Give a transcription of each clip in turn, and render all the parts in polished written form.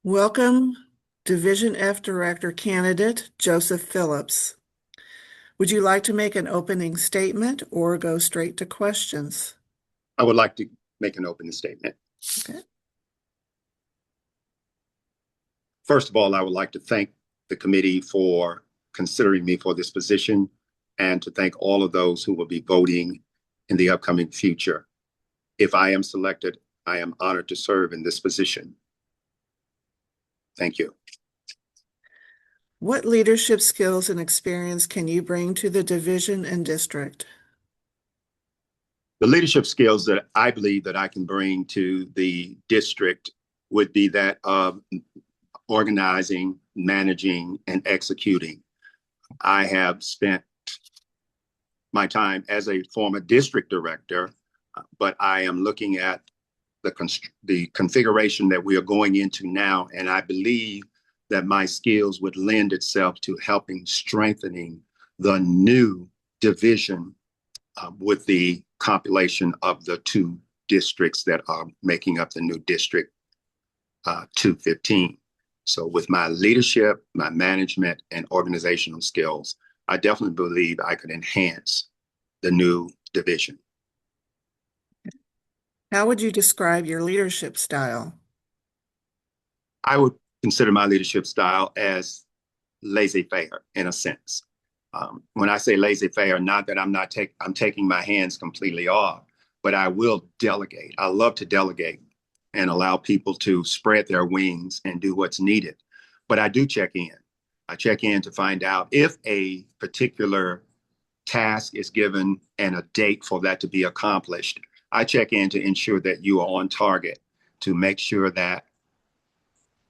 Welcome, Division F Director candidate Joseph Phillips. Would you like to make an opening statement or go straight to questions? I would like to make an opening statement. Okay. First of all, I would like to thank the committee for considering me for this position and to thank all of those who will be voting in the upcoming future. If I am selected, I am honored to serve in this position. Thank you. What leadership skills and experience can you bring to the division and district? The leadership skills that I believe that I can bring to the district would be that of organizing, managing, and executing. I have spent my time as a former district director, but I am looking at the configuration that we are going into now, and I believe that my skills would lend itself to helping strengthening the new division with the compilation of the two districts that are making up the new District 215. So with my leadership, my management, and organizational skills, I definitely believe I could enhance the new division. How would you describe your leadership style? I would consider my leadership style as laissez-faire in a sense. When I say laissez-faire, not that I'm taking my hands completely off, but I will delegate. I love to delegate and allow people to spread their wings and do what's needed. But I do check in. I check in to find out if a particular task is given and a date for that to be accomplished. I check in to ensure that you are on target, to make sure that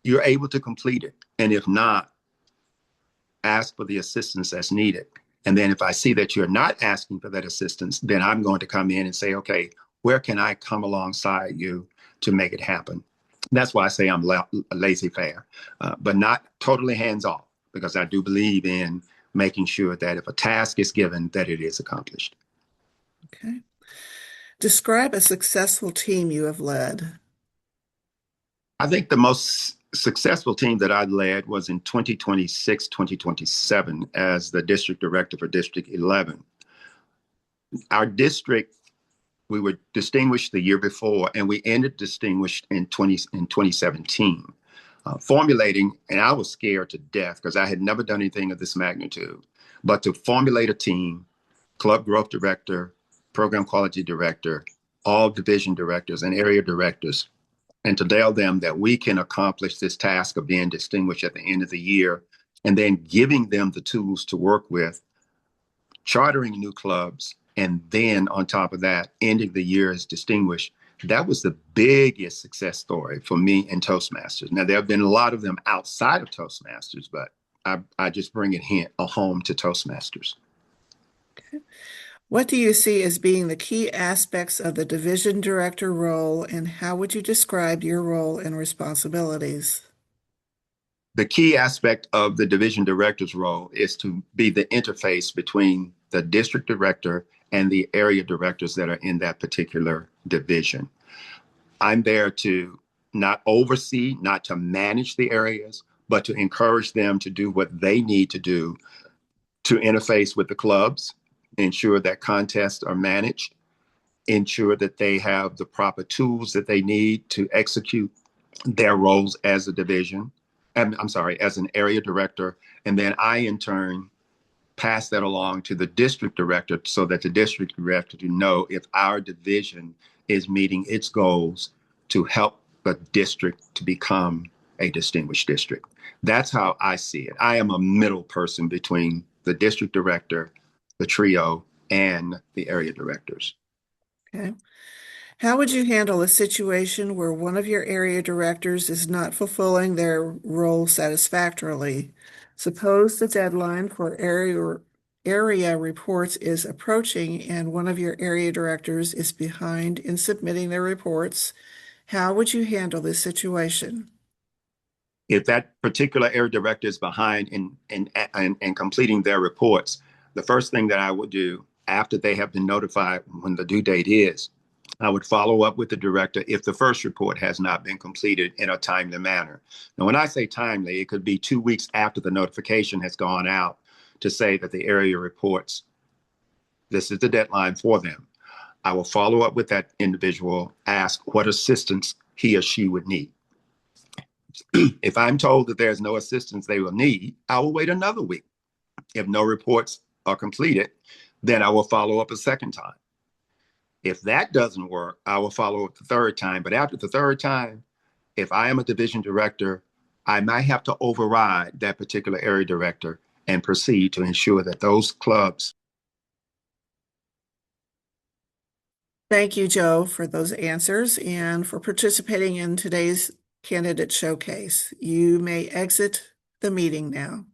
you're able to complete it. And if not, ask for the assistance that's needed. And then if I see that you're not asking for that assistance, then I'm going to come in and say, okay, where can I come alongside you to make it happen? That's why I say I'm laissez-faire, but not totally hands-off, because I do believe in making sure that if a task is given, that it is accomplished. Okay. Describe a successful team you have led. I think the most successful team that I led was in 2026, 2027 as the district director for District 11. Our district, we were distinguished the year before, and we ended distinguished in 2017. Formulating, and I was scared to death because I had never done anything of this magnitude, but to formulate a team, club growth director, program quality director, all division directors and area directors, and to tell them that we can accomplish this task of being distinguished at the end of the year, and then giving them the tools to work with, chartering new clubs, and then on top of that, ending the year as distinguished. That was the biggest success story for me in Toastmasters. Now, there have been a lot of them outside of Toastmasters, but I just bring it home to Toastmasters. Okay. What do you see as being the key aspects of the division director role, and how would you describe your role and responsibilities? The key aspect of the division director's role is to be the interface between the district director and the area directors that are in that particular division. I'm there to not oversee, not to manage the areas, but to encourage them to do what they need to do to interface with the clubs, ensure that contests are managed, ensure that they have the proper tools that they need to execute their roles as a division. I'm sorry, as an area director. And then I, in turn, pass that along to the district director so that the district director to know if our division is meeting its goals to help the district to become a distinguished district. That's how I see it. I am a middle person between the district director, the trio, and the area directors. Okay. How would you handle a situation where one of your area directors is not fulfilling their role satisfactorily? Suppose the deadline for area reports is approaching and one of your area directors is behind in submitting their reports. How would you handle this situation? If that particular area director is behind in completing their reports, the first thing that I would do after they have been notified when the due date is I would follow up with the director if the first report has not been completed in a timely manner. Now, when I say timely, it could be 2 weeks after the notification has gone out to say that the area reports, this is the deadline for them. I will follow up with that individual, ask what assistance he or she would need. If I'm told that there's no assistance they will need, I will wait another week. If no reports are completed, then I will follow up a second time. If that doesn't work, I will follow up the third time. But after the third time, if I am a division director, I might have to override that particular area director and proceed to ensure that those clubs. Thank you, Joe, for those answers and for participating in today's candidate showcase. You may exit the meeting now.